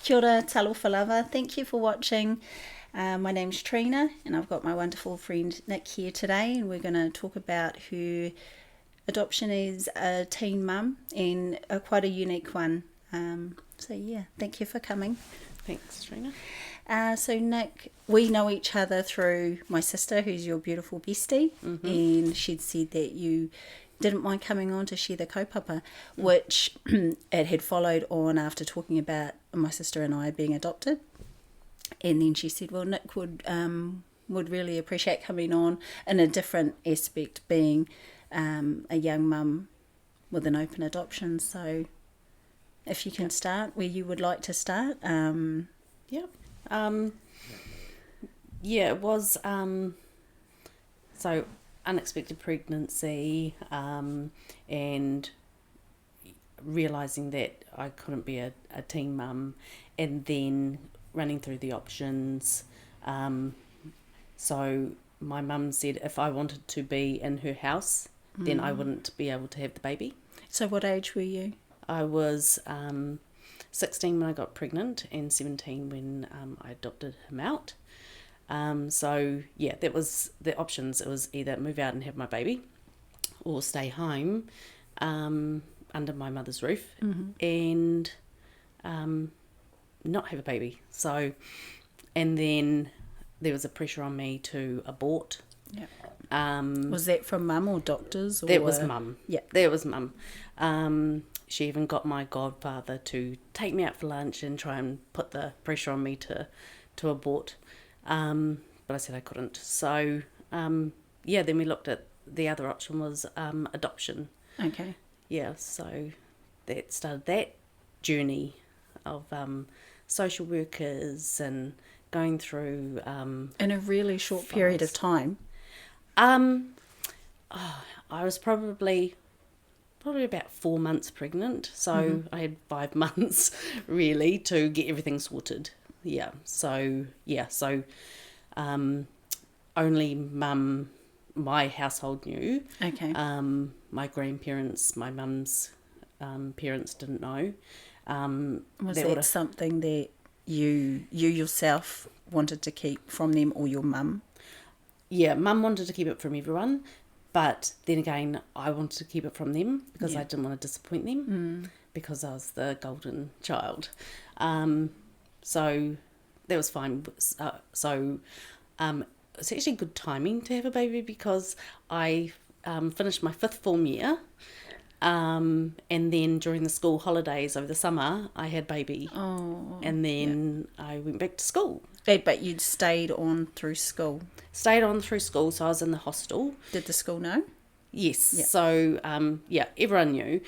Kia ora, talofa lava. Thank you for watching. My name's Trina, and I've got my wonderful friend Nick here today, and we're going to talk about her adoption as a teen mum, and quite a unique one. Thank you for coming. Thanks, Trina. So Nick, we know each other through my sister, who's your beautiful bestie, and she'd said that you didn't mind coming on to share the kaupapa, which it had followed on after talking about my sister and I being adopted. And then she said, well, Nick would really appreciate coming on in a different aspect, being a young mum with an open adoption. So if you can start where you would like to start. It was so unexpected pregnancy and realising that I couldn't be a teen mum, and then running through the options. So my mum said if I wanted to be in her house, then I wouldn't be able to have the baby. So what age were you? I was 16 when I got pregnant and 17 when I adopted him out. That was the options. It was either move out and have my baby or stay home under my mother's roof and not have a baby. So, and then there was a pressure on me to abort. Yeah. Was that from mum or doctors? Or... That was mum. Yeah. That was mum. She even got my godfather to take me out for lunch and try and put the pressure on me to abort. But I said I couldn't. So, then we looked at the other option was adoption. Okay. Yeah, so that started that journey of social workers and going through... in a really short period of time. I was probably about 4 months pregnant, so I had 5 months really to get everything sorted. Only mum, my household knew. Okay. My grandparents, my mum's parents didn't know. Was that something that you yourself wanted to keep from them, or your mum? Yeah, mum wanted to keep it from everyone, but then again, I wanted to keep it from them because I didn't want to disappoint them because I was the golden child. So that was fine. It's actually good timing to have a baby because I finished my 5th form year, and then during the school holidays over the summer, I had baby. Oh. And then I went back to school. But you'd stayed on through school? Stayed on through school, so I was in the hostel. Did the school know? Yes. Yep. So, everyone knew.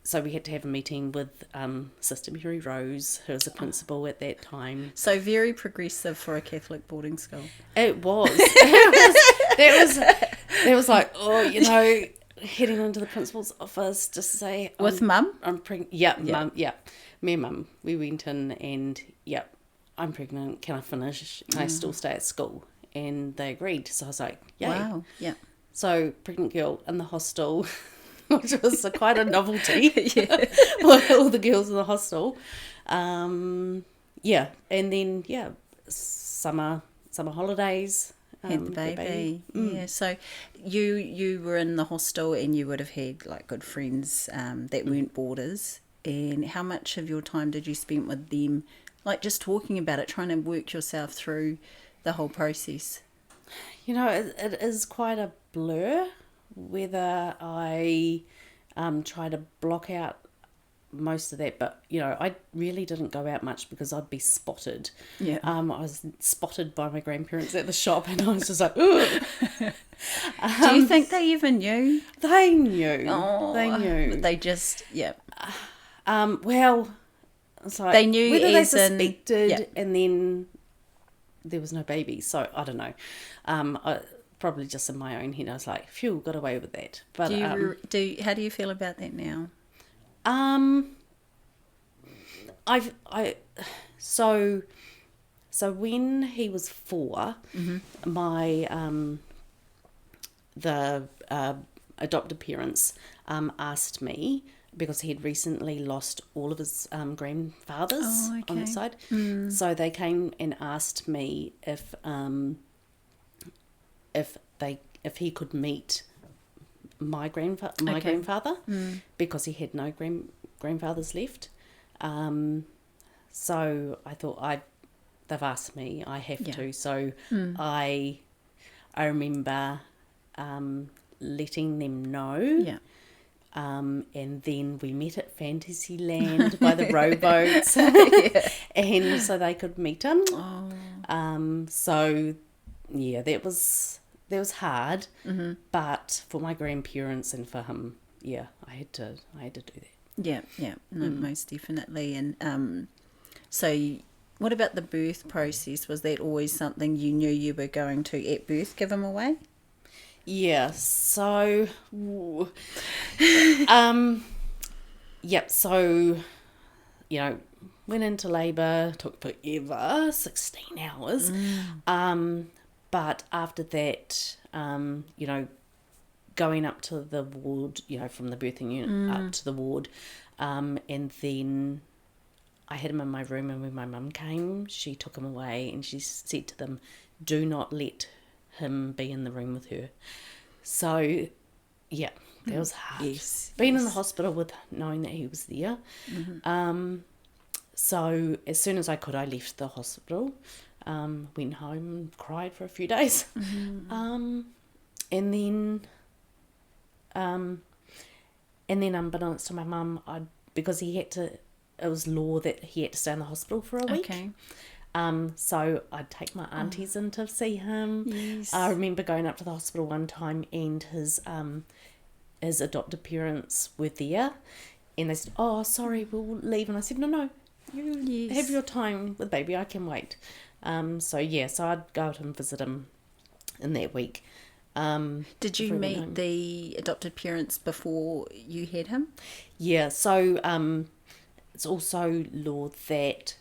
So we had to have a meeting with Sister Mary Rose, who was the principal at that time. So very progressive for a Catholic boarding school. It was. That was like, heading into the principal's office just to say... With mum? I'm pregnant. Yeah, mum. Yeah. Me and mum. We went in and, I'm pregnant. Can I finish? Can I still stay at school? And they agreed. So I was like, yay. Wow, yeah. So pregnant girl in the hostel... which was quite a novelty. All the girls in the hostel. And then, summer holidays. Had the baby. Yeah, so you were in the hostel and you would have had like good friends that weren't boarders. And how much of your time did you spend with them, like just talking about it, trying to work yourself through the whole process? It is quite a blur whether I try to block out most of that, but I really didn't go out much because I'd be spotted. Yeah. I was spotted by my grandparents at the shop, and I was just like, ugh. Do you think they even knew? They knew. Oh, they knew. They just Well, it's like they knew whether they as in- suspected, and then there was no baby, so I don't know. Probably just in my own head, I was like, phew, got away with that. But how do you feel about that now? So when he was 4, my the adopted parents asked me because he'd recently lost all of his grandfathers Oh, on okay. that side. So they came and asked me if he could meet my grandfather, because he had no grandfathers left. So I thought, they've asked me, I have to. So I remember letting them know. Yeah. And then we met at Fantasyland by the rowboats, and so they could meet him. So yeah, that was hard, but for my grandparents and for him, yeah, I had to do that. Yeah, no, most definitely. And so what about the birth process? Was that always something you knew you were going to, at birth, give him away? Yeah, so so went into labour, took forever, 16 hours. But after that, going up to the ward, from the birthing unit up to the ward, and then I had him in my room, and when my mum came, she took him away and she said to them, do not let him be in the room with her. So, yeah, that was hard. Yes. Being in the hospital with knowing that he was there. So as soon as I could, I left the hospital, went home, cried for a few days, and then unbeknownst to my mum, because it was law that he had to stay in the hospital for a week. Okay. So I'd take my aunties in to see him. Yes. I remember going up to the hospital one time, and his adopted parents were there, and they said, "Oh, sorry, we'll leave." And I said, "No, you have your time with baby. I can wait." So I'd go out and visit him in that week. Did you meet the adopted parents before you had him? Yeah. So it's also law that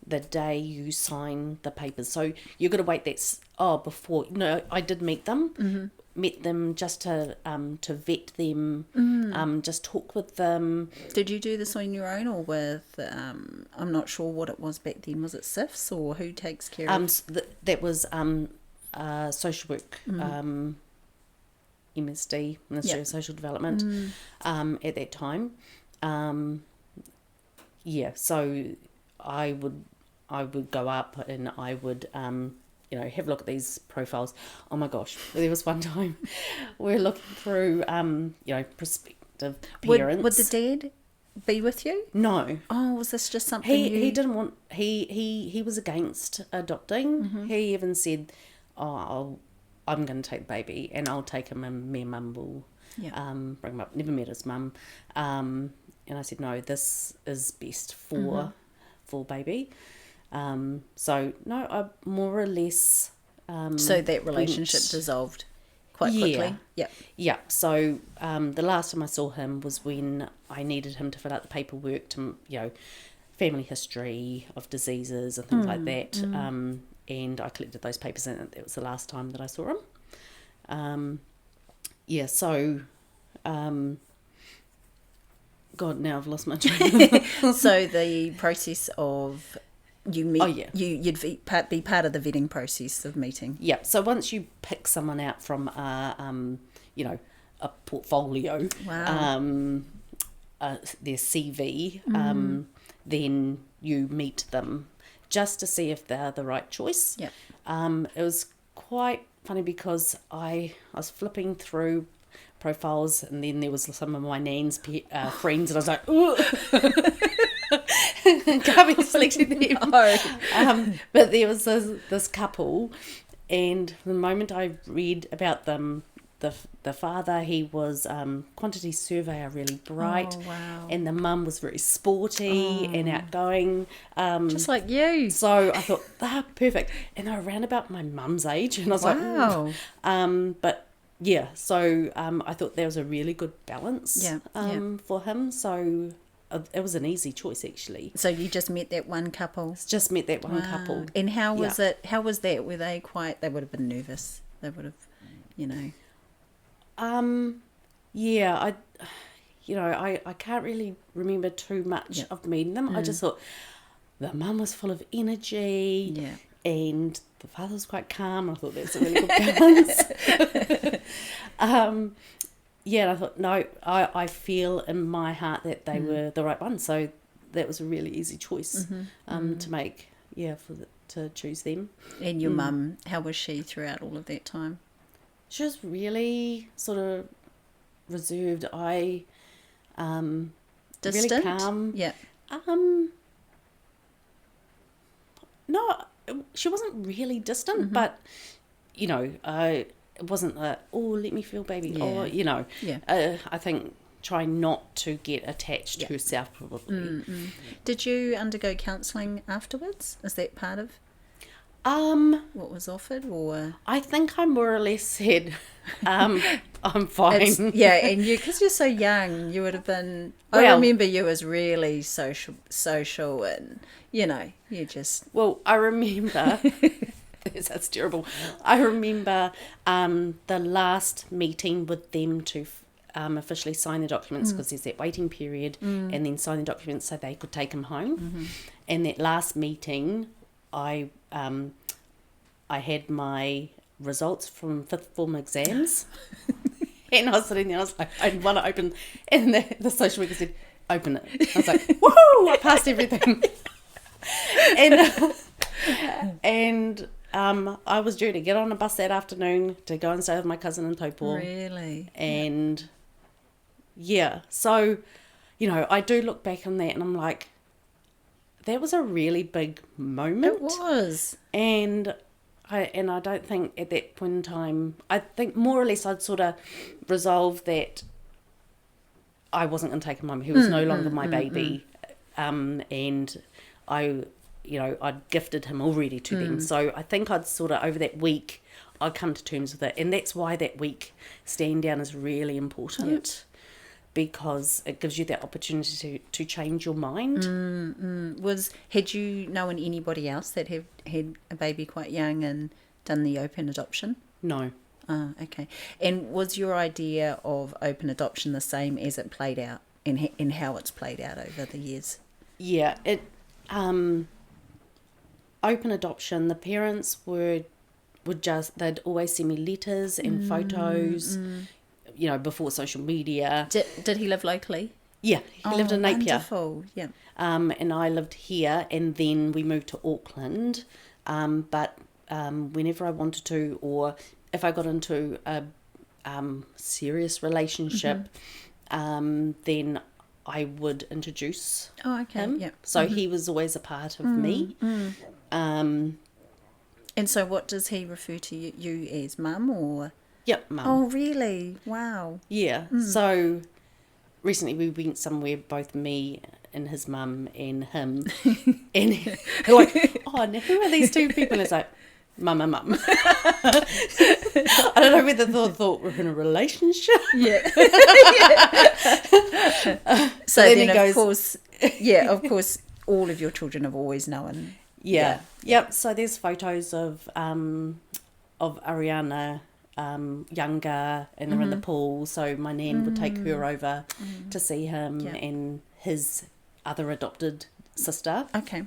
the day you sign the papers, so you've got to wait before. No, I did meet them. Met them just to vet them, just talk with them. Did you do this on your own or with, I'm not sure what it was back then, was it SIFs or who takes care of? That was social work, MSD, Ministry of Social Development, at that time. So I would go up and I would have a look at these profiles. Oh my gosh, there was one time we were looking through prospective parents. Would the dad be with you? No. Oh, was this just something he didn't want, he was against adopting. He even said, I'm going to take the baby and I'll take him and me and mum will bring him up. Never met his mum. And I said, no, this is best for baby. So no, I more or less. So that relationship dissolved quite quickly. Yeah. So the last time I saw him was when I needed him to fill out the paperwork to, family history of diseases and things like that. And I collected those papers, and it was the last time that I saw him. God, now I've lost my train of thought. So the process of you'd be part of the vetting process of meeting. Yeah. So once you pick someone out from a portfolio, their CV, then you meet them just to see if they're the right choice. Yeah. It was quite funny because I was flipping through profiles, and then there was some of my nan's friends, and I was like, ooh. Can't be selecting them. No. But there was this couple, and the moment I read about them, the father, he was quantity surveyor, really bright. Oh, wow. And the mum was very sporty and outgoing. Just like you. So I thought, perfect. And they were around about my mum's age, and I was like, but yeah, so I thought there was a really good balance for him. So it was an easy choice, actually. So you just met that one couple? Just met that one couple. And how was it? How was that? Were they quite? They would have been nervous. They would have, I can't really remember too much of meeting them. I just thought the mum was full of energy. Yeah. And the father was quite calm. I thought that's a really good balance. And I thought, no, I feel in my heart that they were the right one. So that was a really easy choice to make, to choose them. And your mum, how was she throughout all of that time? She was really sort of reserved. Really Distant? calm. Yeah. No, she wasn't really distant, but, it wasn't let me feel baby. Yeah. Yeah. I think try not to get attached to herself, probably. Did you undergo counselling afterwards? Is that part of what was offered, or? I think I more or less said, I'm fine. And you, because you're so young, you would have been. I remember you as really social, and you just. Well, I remember. That's terrible. I remember the last meeting with them to officially sign the documents, because there's that waiting period, and then sign the documents so they could take them home. And that last meeting, I had my results from fifth form exams, and I was sitting there. I was like, I want to open, and the social worker said, "Open it." I was like, "Woohoo! I passed everything." and I was due to get on a bus that afternoon to go and stay with my cousin in Taupo. Really? And so, I do look back on that and I'm like, that was a really big moment. It was. And I don't think at that point in time, I think more or less I'd sort of resolved that I wasn't going to take him home. He was no longer my baby. And I'd gifted him already to them. So I think I'd sort of, over that week, I'd come to terms with it. And that's why that week stand down is really important, because it gives you that opportunity to change your mind. Had you known anybody else that had a baby quite young and done the open adoption? No. Okay. And was your idea of open adoption the same as it played out, and how it's played out over the years? Yeah, it open adoption, the parents they'd always send me letters and photos, before social media. Did he live locally? Yeah, he lived in Napier. Wonderful, yeah. And I lived here, and then we moved to Auckland. But whenever I wanted to, or if I got into a serious relationship, then I would introduce him. Yeah. So he was always a part of me. And so what does he refer to you as, mum, or? Yep, mum. Oh, really? Wow. Yeah. So recently we went somewhere, both me and his mum and him, and they're like, "Oh, now who are these two people?" And it's like, mum and mum. I don't know whether they thought we're in a relationship. Yeah. So then of course, all of your children have always known. Yeah. Yep. So there's photos of Ariana younger, and they're in the pool. So my nan would take her over to see him and his other adopted sister. Okay.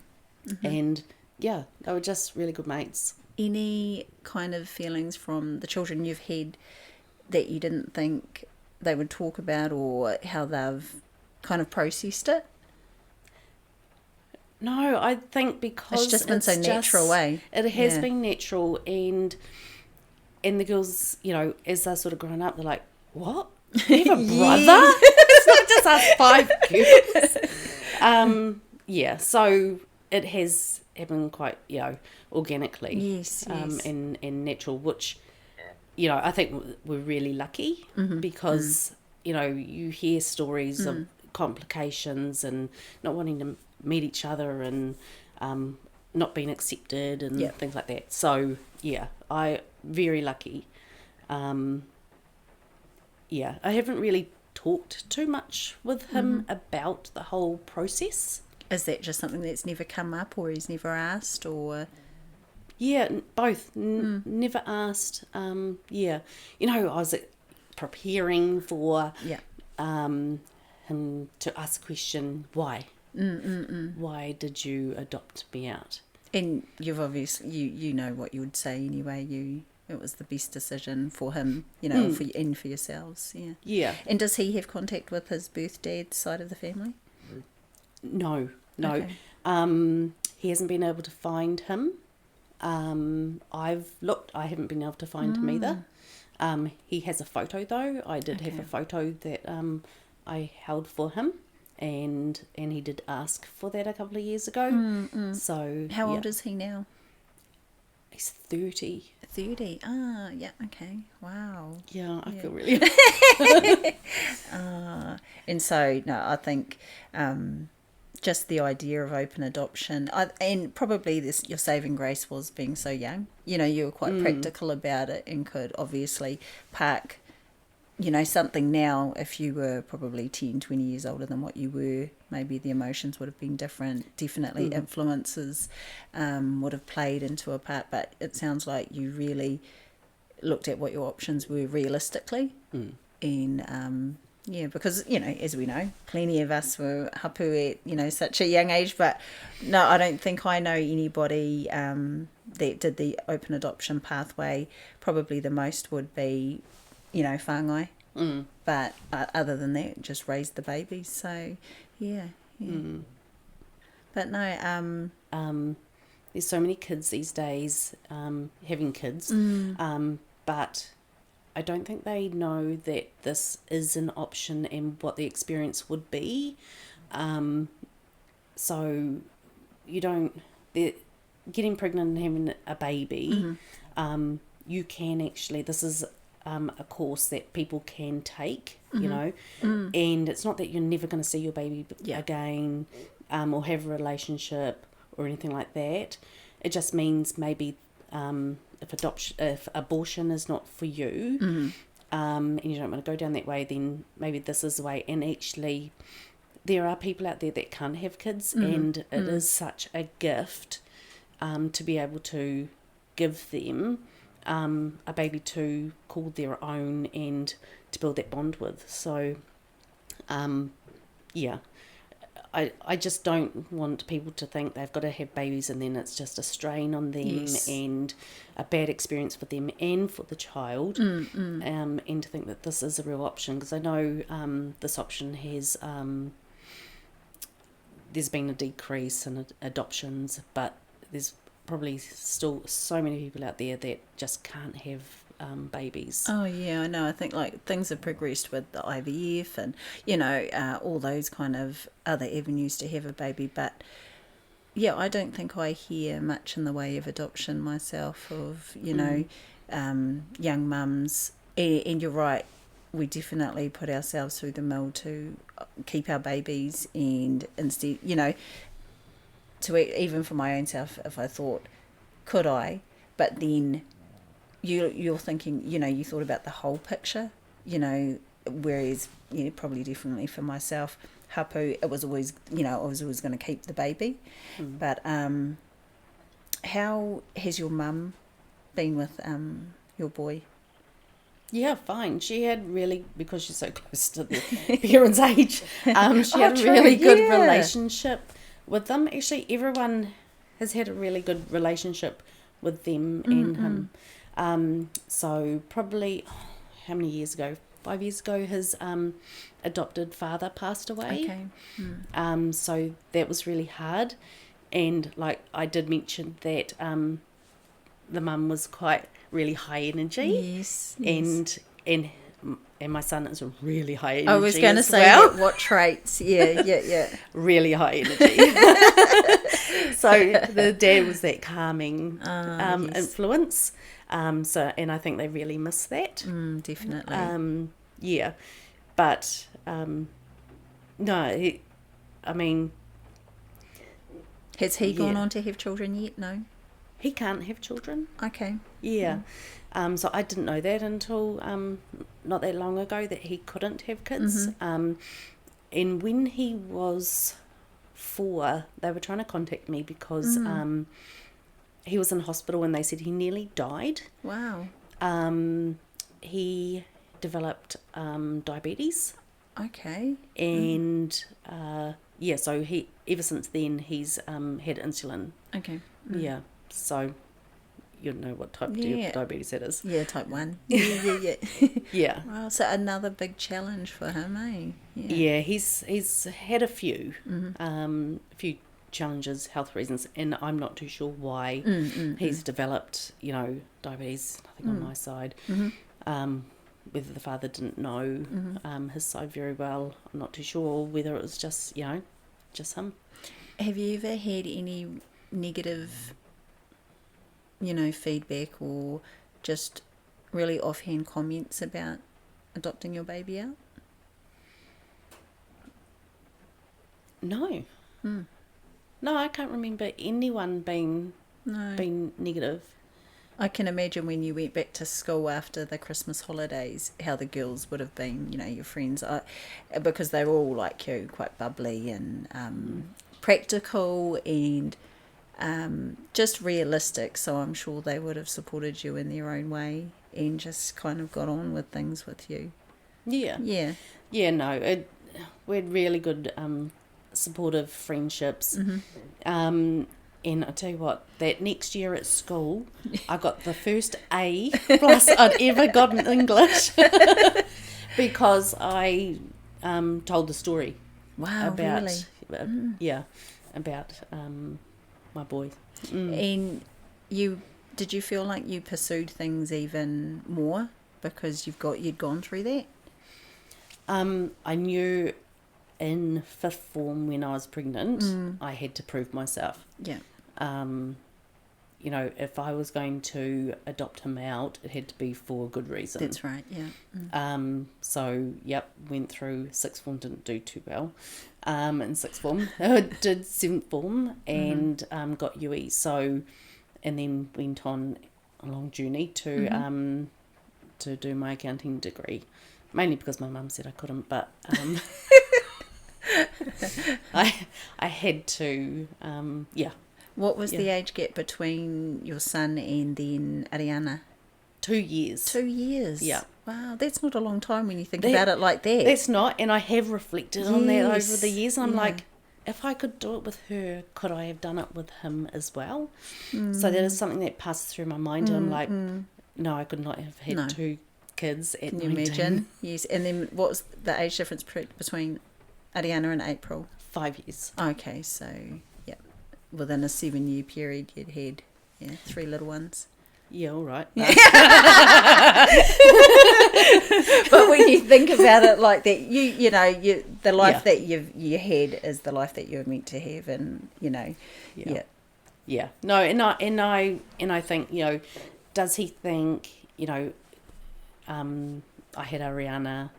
And they were just really good mates. Any kind of feelings from the children you've had that you didn't think they would talk about, or how they've kind of processed it? No, I think because it's just been so natural, eh? It has been natural, and the girls, as they're sort of growing up, they're like, "What? You have a brother?" It's not just us 5 girls. So it has happened quite, organically. Yes. And natural, which, I think we're really lucky, because, you hear stories of complications and not wanting to meet each other, and not being accepted and things like that. So I very lucky. I haven't really talked too much with him about the whole process. Is that just something that's never come up, or he's never asked, or? Yeah, both. Never asked. I was preparing for him to ask the question, why? Why did you adopt me out? And you've obviously, you know what you would say anyway. It was the best decision for him, and for yourselves. Yeah. Yeah. And does he have contact with his birth dad's side of the family? No. Okay. He hasn't been able to find him. I've looked. I haven't been able to find him either. He has a photo though. I did have a photo that I held for him, and he did ask for that a couple of years ago. So How old is he now? He's 30. 30. Ah, yeah. Okay. Wow. Yeah, I feel really. And so no, I think just the idea of open adoption, and probably your saving grace was being so young. You were quite practical about it and could obviously park, something now. If you were probably 10, 20 years older than what you were, maybe the emotions would have been different. Definitely influences would have played into a part, but it sounds like you really looked at what your options were realistically. And because, as we know, plenty of us were hapu at, such a young age. But no, I don't think I know anybody that did the open adoption pathway. Probably the most would be, whāngai. But other than that, just raised the babies. So, yeah. But no, there's so many kids these days having kids, but I don't think they know that this is an option and what the experience would be. So getting pregnant and having a baby, you can actually, this is a course that people can take, and it's not that you're never going to see your baby again or have a relationship or anything like that. It just means maybe if abortion is not for you, and you don't want to go down that way, then maybe this is the way. And actually, there are people out there that can't have kids, and it is such a gift to be able to give them a baby to call their own and to build that bond with. So, I just don't want people to think they've got to have babies and then it's just a strain on them and a bad experience for them and for the child, and to think that this is a real option, because I know this option has there's been a decrease in adoptions, but there's probably still so many people out there that just can't have babies. Oh yeah, I know. I think like things have progressed with the IVF and all those kind of other avenues to have a baby, but yeah, I don't think I hear much in the way of adoption myself of young mums. And you're right, we definitely put ourselves through the mill to keep our babies, and instead to even for my own self, if I thought, could I, but then you're thinking, you thought about the whole picture, whereas, probably definitely for myself, hapu, it was always, I was always going to keep the baby. But how has your mum been with your boy? Yeah, fine. She had really, because she's so close to the parents' age, she had a really good relationship with them. Actually, everyone has had a really good relationship with them and him. So probably, how many years ago? 5 years ago, his adopted father passed away. Okay. So that was really hard. And like I did mention that the mum was quite really high energy. Yes. And my son is a really high energy. I was going to say what traits. Yeah. Really high energy. So the dad was that calming influence. And I think they really miss that. Definitely. Yeah. But no, I mean, has he gone on to have children yet? No. He can't have children. Okay. Yeah. So I didn't know that until not that long ago, that he couldn't have kids. And when he was 4, they were trying to contact me because he was in hospital and they said he nearly died. Wow. He developed diabetes. Okay. And so he ever since then he's had insulin. Okay. Yeah, so you know what type of Yeah. diabetes that is. Yeah, type 1. Yeah. Yeah. Wow, so another big challenge for him, eh? Yeah, he's had a few challenges, health reasons, and I'm not too sure why he's developed, diabetes, I think on my side. Whether the father didn't know his side very well, I'm not too sure, or whether it was just him. Have you ever had any negative, feedback or just really offhand comments about adopting your baby out? No. No, I can't remember anyone being negative. I can imagine when you went back to school after the Christmas holidays, how the girls would have been, your friends, because they were all like you, quite bubbly and practical and just realistic. So I'm sure they would have supported you in their own way and just kind of got on with things with you. Yeah. Yeah. Yeah, no, we had really good supportive friendships. And I tell you what, that next year at school, I got the first A+ I'd ever got in English because I told the story. Wow, about really? About my boys. And did you feel like you pursued things even more because you'd gone through that? I knew in 5th form when I was pregnant, I had to prove myself. Yeah. If I was going to adopt him out, it had to be for a good reason. That's right, yeah. So, went through 6th form, didn't do too well in 6th form. I did 7th form and got UE. So, and then went on a long journey to do my accounting degree, mainly because my mum said I couldn't, but I had to, What was the age gap between your son and then Ariana? 2 years. 2 years? Yeah. Wow, that's not a long time when you think about it like that. That's not, and I have reflected on that over the years, and I'm Yeah. like, if I could do it with her, could I have done it with him as well? So that is something that passes through my mind, and I'm like, no, I could not have had 2 kids at 19. Can you imagine? Yes, and then what was the age difference between Ariana and April? 5 years. Okay, so, within a 7-year period you'd had 3 little ones. Yeah, all right. But when you think about it like that, the life that you had is the life that you're meant to have, and Yeah. No, and I think, does he think, I had Ariana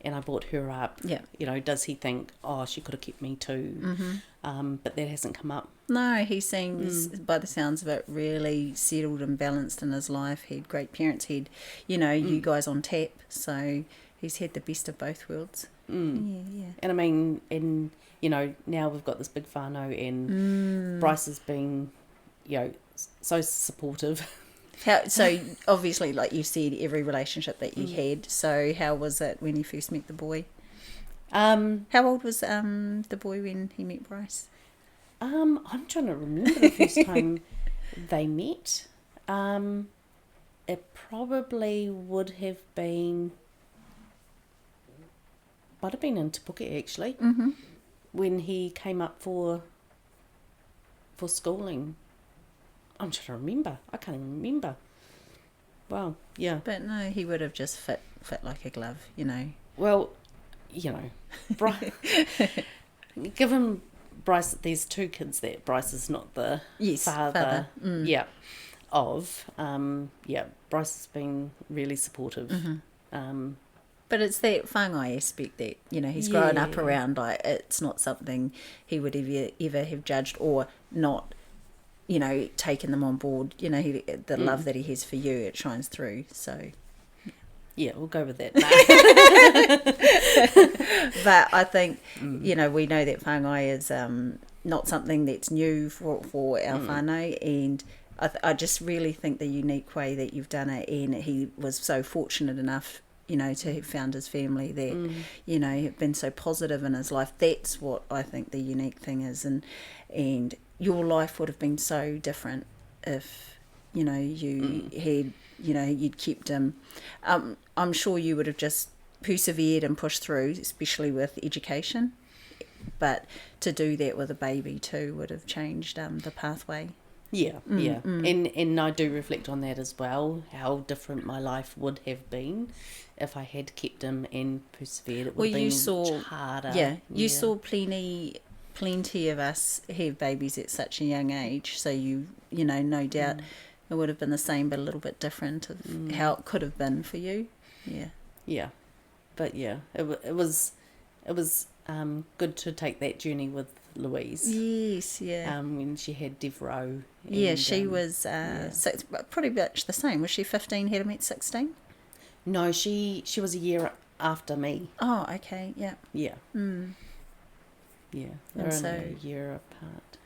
and I brought her up. Yeah. Does he think, she could have kept me too? But that hasn't come up. No, he seems, by the sounds of it, really settled and balanced in his life. He had great parents. He had, you guys on tap. So he's had the best of both worlds. Yeah. And I mean, now we've got this big whānau, and Bryce has been, so supportive. So obviously, like you said, every relationship that you had. So how was it when you first met the boy? How old was the boy when he met Bryce? I'm trying to remember the first time they met. It probably might have been in Te Puke, actually, when he came up for schooling. I'm trying to remember. I can't even remember. Wow, yeah. But no, he would have just fit like a glove, Well, given Bryce, there's 2 kids that Bryce is not the father. Of. Bryce has been really supportive. But it's that whāngai aspect that, he's grown up around. Like, it's not something he would ever have judged or not, taken them on board. The love that he has for you, it shines through. So, yeah, we'll go with that. But I think, we know that whāngai is not something that's new for our whānau, and I just really think the unique way that you've done it, and he was so fortunate enough you know, to have found his family that, you know, have been so positive in his life. That's what I think the unique thing is. And your life would have been so different if, you know, you had, you know, you'd kept him. I'm sure you would have just persevered and pushed through, especially with education. But to do that with a baby too would have changed the pathway. Yeah, yeah. And I do reflect on that as well, how different my life would have been if I had kept him and persevered. It would have been much harder. Yeah, you saw plenty of us have babies at such a young age, so you know, no doubt it would have been the same but a little bit different of how it could have been for you. Yeah. Yeah. But yeah, it was good to take that journey with Louise. Yes, yeah. When she had Devereaux. Yeah, she was pretty much the same. Was she 15, had him at 16? No, she was a year after me. Oh, okay, yeah. Yeah. Yeah, they're only a year apart.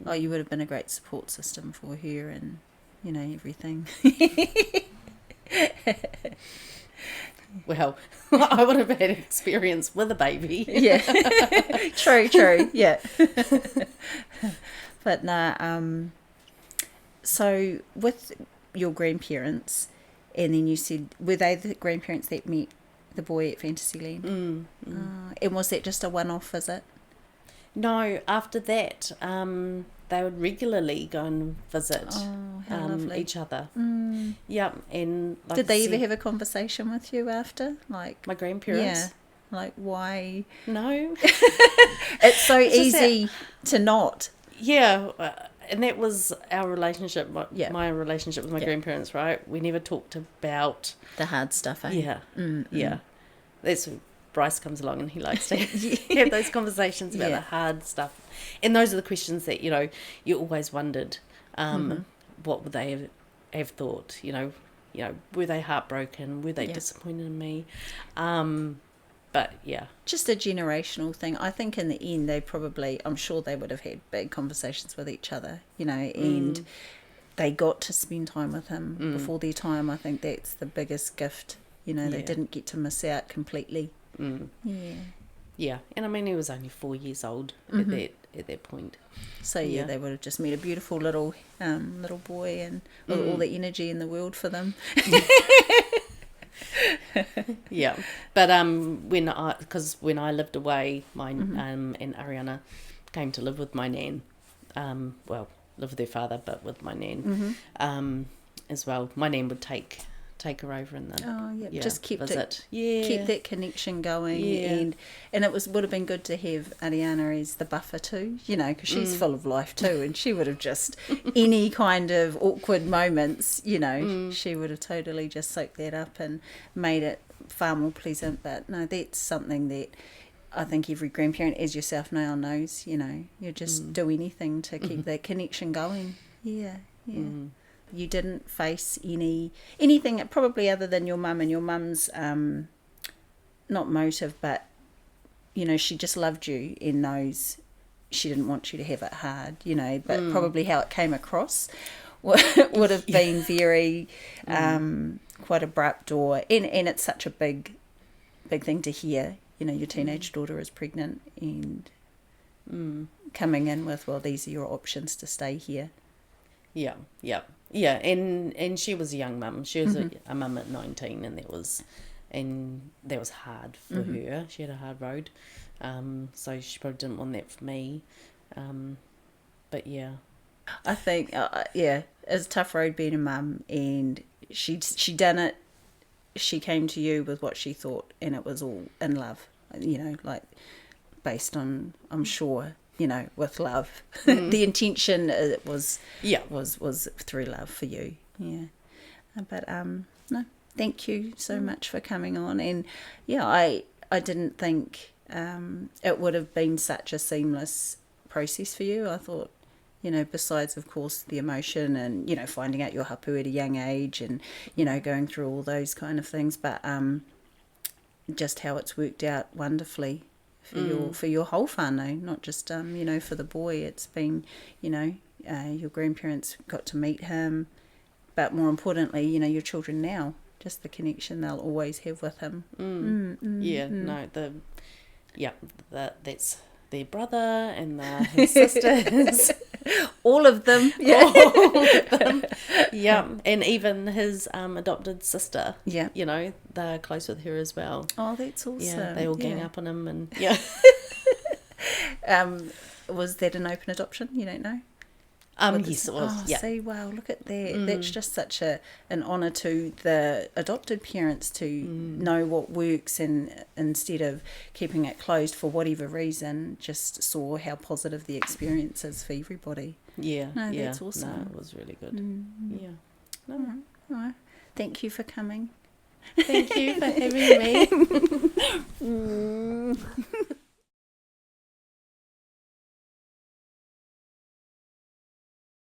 Oh, you would have been a great support system for her and, you know, everything. Well, I would have had experience with a baby. Yeah, true, yeah. But nah, so with your grandparents, and then you said, were they the grandparents that met the boy at Fantasyland? And was that just a one-off visit? No, after that, they would regularly go and visit each other. Yeah, and like did they ever have a conversation with you after, like my grandparents? Yeah, like why? No, it's so easy to not. Yeah, and that was our relationship. My relationship with my grandparents. Right, we never talked about the hard stuff. Eh? Yeah. That's Bryce comes along and he likes to have those conversations about the hard stuff. And those are the questions that, you know, you always wondered, what would they have thought, you know, were they heartbroken? Were they disappointed in me? But yeah. Just a generational thing. I think in the end I'm sure they would have had big conversations with each other, you know, and they got to spend time with him before their time. I think that's the biggest gift, you know, they didn't get to miss out completely. Yeah, and I mean he was only 4 years old at that point. So they would have just met a beautiful little boy and all the energy in the world for them. Yeah, but when I lived away, my and Ariana came to live with my nan. Well, live with their father, but with my nan as well. My nan would take her over and then just keep visit. Keep that connection going, and it would have been good to have Ariana as the buffer too, you know, because she's full of life too, and she would have just any kind of awkward moments, you know, she would have totally just soaked that up and made it far more pleasant. But no, that's something that I think every grandparent, as yourself now, knows, you know, you just do anything to keep that connection going. You didn't face anything probably other than your mum and your mum's not motive, but you know, she just loved you and knows she didn't want you to have it hard, you know, but probably how it came across would have been very quite abrupt, and it's such a big thing to hear, you know, your teenage daughter is pregnant and coming in with, well, these are your options to stay here. Yeah, and she was a young mum. She was a mum at 19, and that was hard for her. She had a hard road, so she probably didn't want that for me. But yeah, I think it's a tough road being a mum, and she done it. She came to you with what she thought, and it was all in love. You know, like based on, I'm sure, you know, with love. The intention was through love for you. Yeah. But no, thank you so much for coming on. And yeah, I didn't think it would have been such a seamless process for you. I thought, you know, besides of course the emotion and, you know, finding out your hapu at a young age and, you know, going through all those kind of things, but just how it's worked out wonderfully for your whole whānau, not just you know, for the boy. It's been, you know, your grandparents got to meet him, but more importantly, you know, your children now just the connection they'll always have with him. That's their brother and his sisters. All of them. All of them. Yeah. And even his adopted sister. Yeah. You know, they're close with her as well. Oh, that's awesome. Yeah, they all gang up on him and Was that an open adoption? You don't know? Yes, it was. Oh, yeah. see, wow, look at that. That's just such an honour to the adopted parents to know what works, and instead of keeping it closed for whatever reason, just saw how positive the experience is for everybody. Yeah. No, that's awesome. No, it was really good. Yeah. No. All right. Thank you for coming. Thank you for having me.